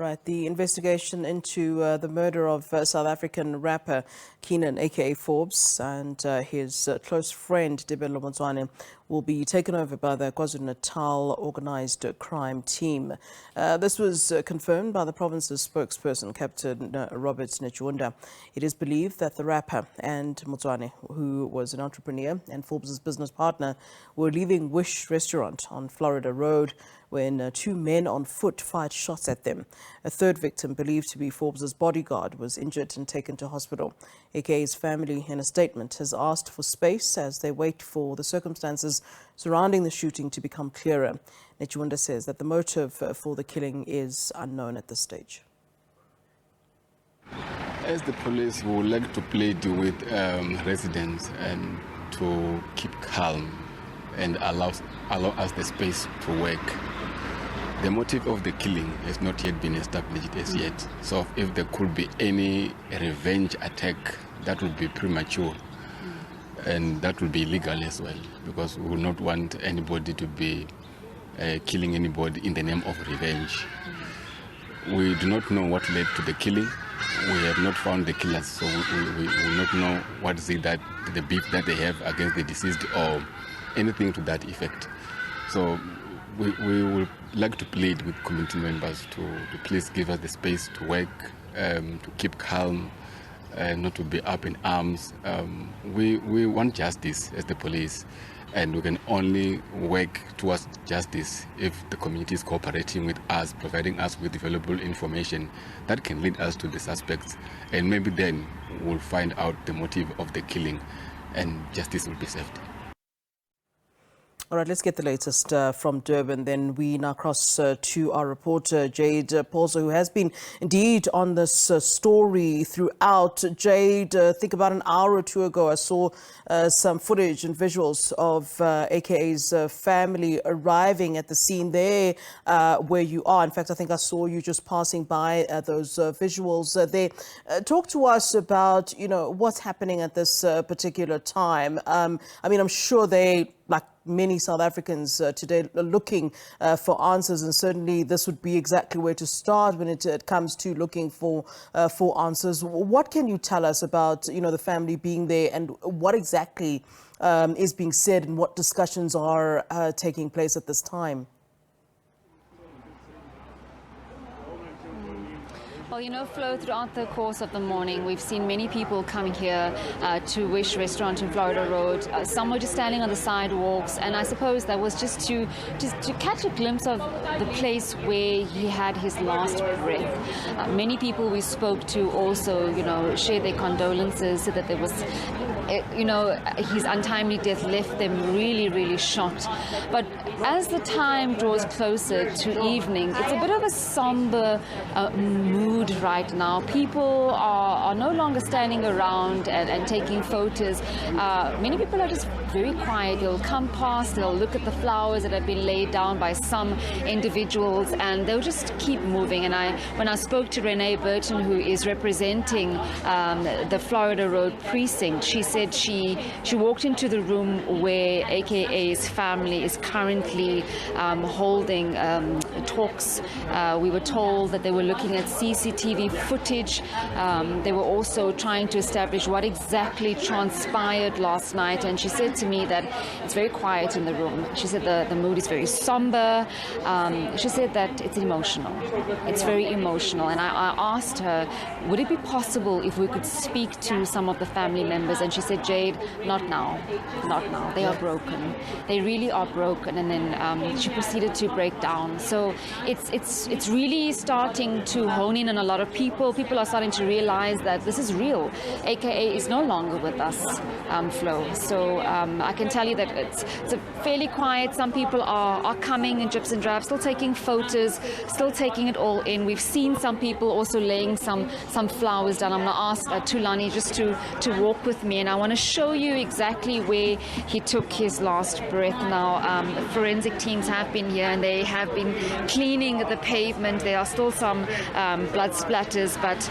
Right, the investigation into the murder of South African rapper Kiernan AKA Forbes and his close friend Tebello Motsoane will be taken over by the KwaZulu-Natal Organised crime team. This was confirmed by the province's spokesperson, Captain Robert Netshiunda. It is believed that the rapper and Motsoane, who was an entrepreneur and Forbes' business partner, were leaving Wish restaurant on Florida Road when two men on foot fired shots at them. A third victim, believed to be Forbes' bodyguard, was injured and taken to hospital. AKA's family, in a statement, has asked for space as they wait for the circumstances surrounding the shooting to become clearer. Netshiunda says that the motive for the killing is unknown at this stage. As the police, we would like to plead with residents and to keep calm and allow us the space to work. The motive of the killing has not yet been established as yet. So if there could be any revenge attack, that would be premature. And that would be illegal as well, because we would not want anybody to be killing anybody in the name of revenge. We do not know what led to the killing. We have not found the killers, so we will not know what is it that the beef that they have against the deceased or anything to that effect. So we would like to plead with community members to please give us the space to work, to keep calm, not to be up in arms. We want justice as the police, and we can only work towards justice if the community is cooperating with us, providing us with valuable information that can lead us to the suspects, and maybe then we'll find out the motive of the killing and justice will be served. All right, let's get the latest from Durban. Then we now cross to our reporter, Jayed Paulse, who has been indeed on this story throughout. Jayed, I think about an hour or two ago, I saw some footage and visuals of AKA's family arriving at the scene there where you are. In fact, I think I saw you just passing by those visuals there. Talk to us about, what's happening at this particular time. I mean, I'm sure they, like many South Africans today, are looking for answers, and certainly this would be exactly where to start when it comes to looking for answers. What can you tell us about the family being there, and what exactly is being said, and what discussions are taking place at this time? Well, Flo, throughout the course of the morning, we've seen many people coming here to Wish restaurant in Florida Road. Some were just standing on the sidewalks, and I suppose that was just to catch a glimpse of the place where he had his last breath. Many people we spoke to also, shared their condolences, said that there was, his untimely death left them really, really shocked. But as the time draws closer to evening, it's a bit of a somber mood right now. People are no longer standing around and taking photos. Many people are just very quiet. They'll come past, they'll look at the flowers that have been laid down by some individuals, and they'll just keep moving. And when I spoke to Renee Burton, who is representing the Florida Road precinct, she said she walked into the room where AKA's family is currently holding talks. We were told that they were looking at CCTV footage. They were also trying to establish what exactly transpired last night, and she said to me that it's very quiet in the room. She said the mood is very somber. She said that it's emotional. It's very emotional, and I asked her, would it be possible if we could speak to some of the family members? And she said, Jayed, not now, not now. They are broken. They really are broken. And then she proceeded to break down. So it's really starting to hone in on a lot of people. People are starting to realize that this is real. AKA is no longer with us, Flo. So I can tell you that it's fairly quiet. Some people are coming in drips and drabs, still taking photos, still taking it all in. We've seen some people also laying some flowers down. I'm going to ask Tulani just to walk with me, and I want to show you exactly where he took his last breath now. Forensic teams have been here, and they have been cleaning the pavement. There are still some blood splatters, but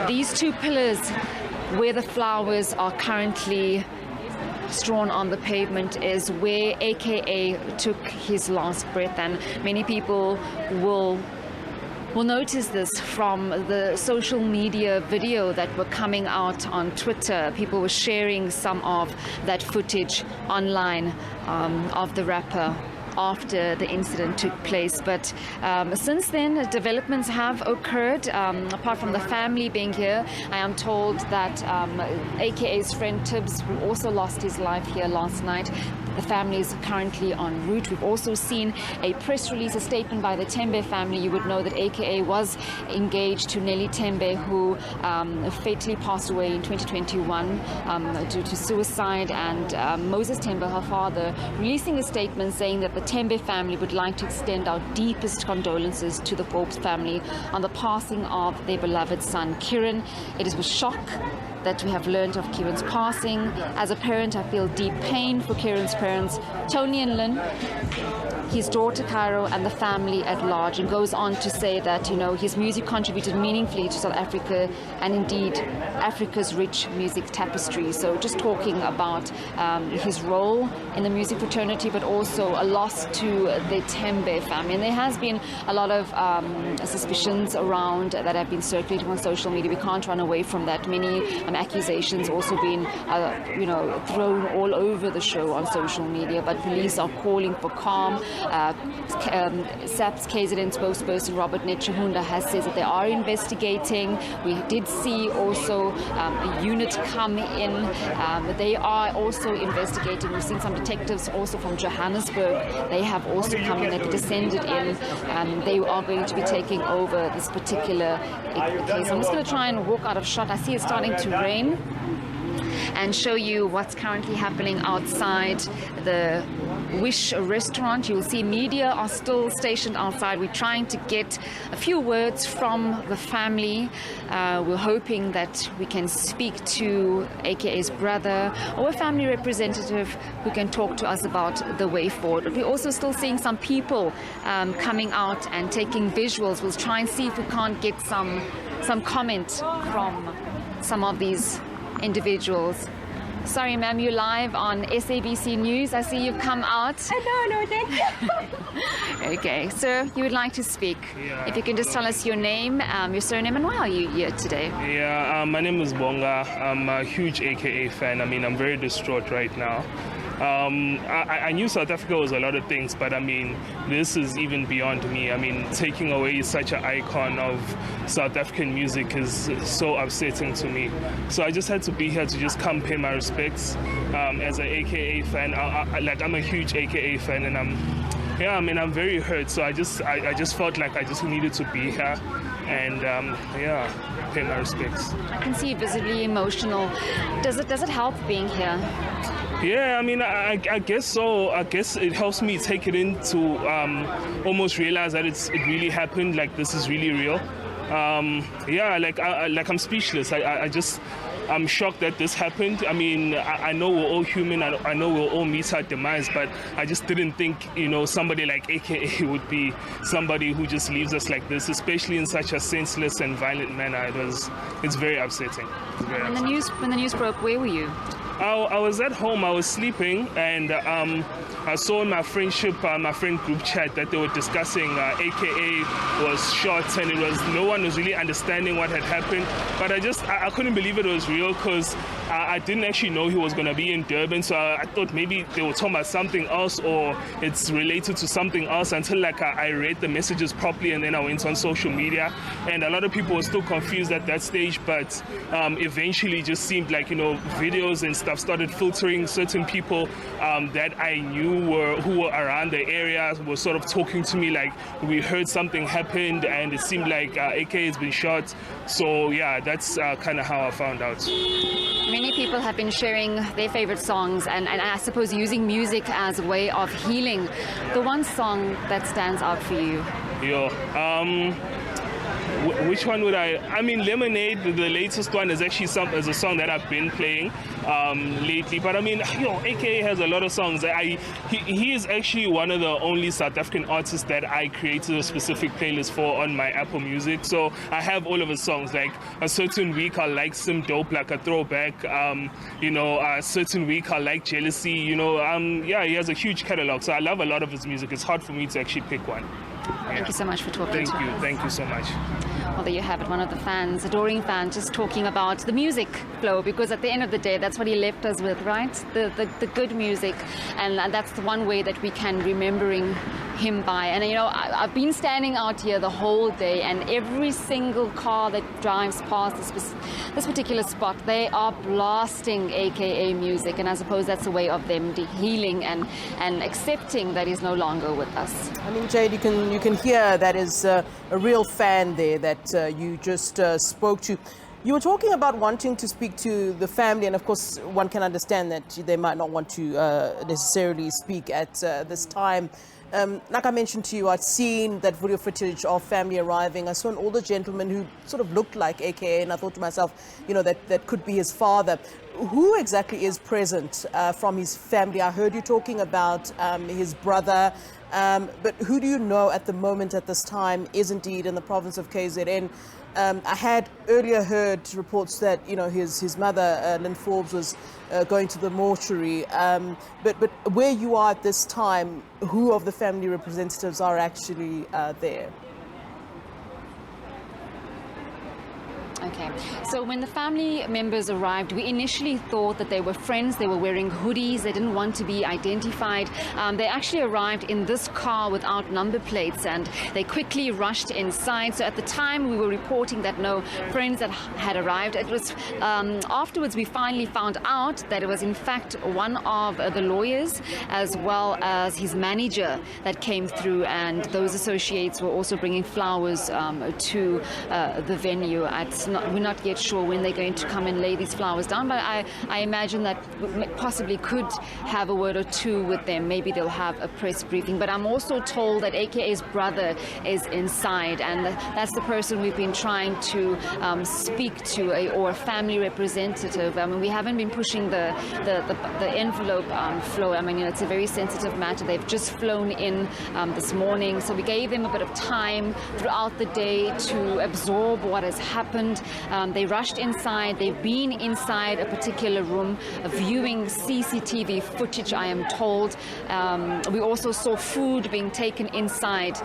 these two pillars where the flowers are currently strewn on the pavement is where AKA took his last breath, and many people will will notice this from the social media video that were coming out on Twitter. People were sharing some of that footage online of the rapper after the incident took place. But since then, developments have occurred. Apart from the family being here, I am told that AKA's friend Tibbs, who also lost his life here last night, the family is currently en route. We've also seen a press release, a statement by the Tembe family. You would know that AKA was engaged to Nelly Tembe, who fatally passed away in 2021 due to suicide. And Moses Tembe, her father, releasing a statement saying that the Tembe family would like to extend our deepest condolences to the Forbes family on the passing of their beloved son, Kiernan. It is with shock that we have learned of Kieran's passing. As a parent, I feel deep pain for Kieran's parents, Tony and Lynn, his daughter Cairo, and the family at large, and goes on to say that, you know, his music contributed meaningfully to South Africa and indeed Africa's rich music tapestry. So just talking about his role in the music fraternity, but also a loss to the Tembe family. And there has been a lot of suspicions around that have been circulating on social media. We can't run away from that. Many accusations also been thrown all over the show on social media, but police are calling for calm. SABC KZN spokesperson Robert Netshiunda has said that they are investigating. We did see also a unit come in. They are also investigating. We've seen some detectives also from Johannesburg. They have also come in. They've descended in. They are going to be taking over this particular case. I'm just going to try and walk out of shot. I see it's starting to rain, and show you what's currently happening outside the Wish restaurant. You will see media are still stationed outside. We're trying to get a few words from the family. We're hoping that we can speak to AKA's brother or a family representative who can talk to us about the way forward. But we're also still seeing some people coming out and taking visuals. We'll try and see if we can't get some comment from some of these individuals. Sorry, ma'am, you're live on SABC News. I see you've come out. No, thank you. Okay, sir, you would like to speak. Yeah. If you can just tell us your name, your surname, and why are you here today? Yeah, my name is Bonga. I'm a huge AKA fan. I mean, I'm very distraught right now. I knew South Africa was a lot of things, but I mean, this is even beyond me. I mean, taking away such an icon of South African music is so upsetting to me. So I just had to be here to just come pay my respects as an AKA fan. I'm a huge AKA fan, and I'm very hurt. So I just felt like I just needed to be here and pay my respects. I can see you visibly emotional. Does it help being here? Yeah, I mean, I guess so. I guess it helps me take it in to almost realize that it really happened. Like, this is really real. I'm speechless. I'm shocked that this happened. I mean, I know we're all human. I know we'll all meet our demise, but I just didn't think, somebody like AKA would be somebody who just leaves us like this, especially in such a senseless and violent manner. It's very upsetting. When the news broke, where were you? I was at home. I was sleeping, and I saw in my friend group chat that they were discussing AKA was shot, and no one was really understanding what had happened. But I couldn't believe it was real, because I didn't actually know he was going to be in Durban. So I thought maybe they were talking about something else, or it's related to something else, until I read the messages properly, and then I went on social media, and a lot of people were still confused at that stage. But eventually, it just seemed like videos and stuff started filtering. Certain people that I knew who were around the area were sort of talking to me like, we heard something happened, and it seemed like AK has been shot. So yeah, that's kind of how I found out. Many people have been sharing their favorite songs, and I suppose using music as a way of healing. The one song that stands out for you? Which one would I mean, Lemonade, the latest one, is actually is a song that I've been playing lately. But I mean, AKA has a lot of songs. He is actually one of the only South African artists that I created a specific playlist for on my Apple Music. So I have all of his songs. Like a certain week I like Some Dope, like a throwback. A certain week I like Jealousy. He has a huge catalog. So I love a lot of his music. It's hard for me to actually pick one. Thank you so much for talking to us. Thank you so much. Well, there you have it, one of the fans, adoring fans, just talking about the music flow, because at the end of the day, that's what he left us with, right? The good music, and that's the one way that we can remembering him by. And you know, I've been standing out here the whole day, and every single car that drives past this particular spot, they are blasting AKA music, and I suppose that's a way of them healing and accepting that he's no longer with us. I mean, Jayed, you can hear that is a real fan there that you just spoke to. You were talking about wanting to speak to the family, and of course one can understand that they might not want to necessarily speak at this time. Like I mentioned to you, I'd seen that video footage of family arriving. I saw an older gentleman who sort of looked like AKA, and I thought to myself, you know, that could be his father. Who exactly is present from his family? I heard you talking about his brother, but who do you know at the moment, at this time, is indeed in the province of KZN? I had earlier heard reports that, you know, his mother, Lynn Forbes, was going to the mortuary. But where you are at this time, who of the family representatives are actually there? Okay, so when the family members arrived, we initially thought that they were friends. They were wearing hoodies. They didn't want to be identified. They actually arrived in this car without number plates, and they quickly rushed inside. So at the time, we were reporting that no friends had arrived. It was afterwards we finally found out that it was in fact one of the lawyers as well as his manager that came through, and those associates were also bringing flowers to the venue. We're not yet sure when they're going to come and lay these flowers down, but I imagine that we possibly could have a word or two with them. Maybe they'll have a press briefing. But I'm also told that AKA's brother is inside, and that's the person we've been trying to speak to, or a family representative. I mean, we haven't been pushing the envelope flow. I mean, you know, it's a very sensitive matter. They've just flown in this morning, so we gave them a bit of time throughout the day to absorb what has happened. They rushed inside. They've been inside a particular room viewing CCTV footage, I am told. We also saw food being taken inside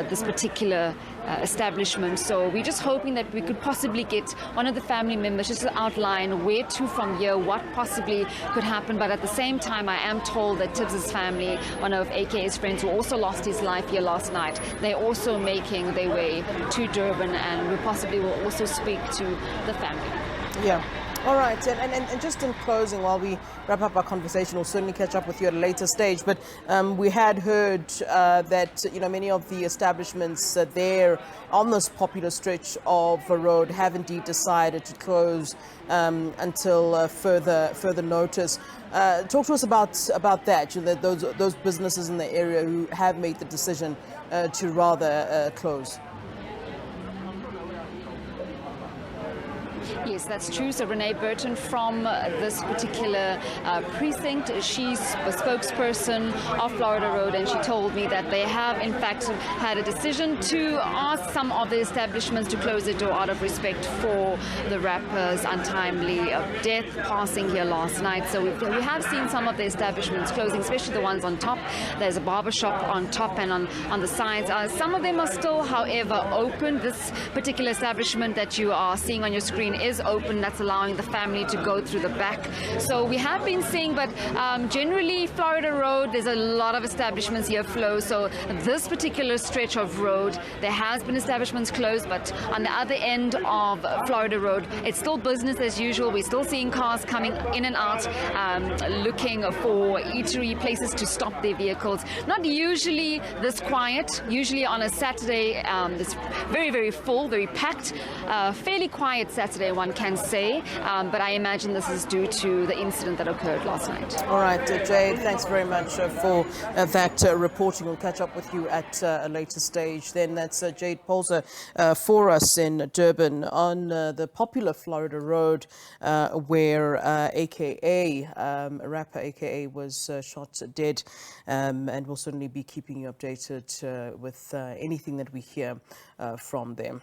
this particular establishment. So we're just hoping that we could possibly get one of the family members just to outline where to from here, what possibly could happen. But at the same time, I am told that Tibbs's family, one of AKA's friends who also lost his life here last night, they're also making their way to Durban, and we possibly will also speak to the family. Yeah. All right, and just in closing, while we wrap up our conversation, we'll certainly catch up with you at a later stage, but we had heard that, you know, many of the establishments there on this popular stretch of the road have indeed decided to close until further notice. Talk to us about that, you know, those businesses in the area who have made the decision to rather close. Yes, that's true. So Renee Burton from this particular precinct, she's a spokesperson of Florida Road, and she told me that they have in fact had a decision to ask some of the establishments to close their door out of respect for the rapper's untimely death, passing here last night. So we have seen some of the establishments closing, especially the ones on top. There's a barber shop on top and on the sides. Some of them are still, however, open. This particular establishment that you are seeing on your screen is open. That's allowing the family to go through the back. So we have been seeing, but generally Florida Road, there's a lot of establishments here flow. So this particular stretch of road, there has been establishments closed, but on the other end of Florida Road, it's still business as usual. We're still seeing cars coming in and out, looking for eatery places to stop their vehicles. Not usually this quiet. Usually on a Saturday, it's very, very full, very packed, fairly quiet Saturday, one can say, but I imagine this is due to the incident that occurred last night. All right, Jayed, thanks very much for that reporting. We'll catch up with you at a later stage. Then that's Jayed Paulse for us in Durban on the popular Florida Road where AKA, rapper AKA, was shot dead, and we'll certainly be keeping you updated with anything that we hear from them.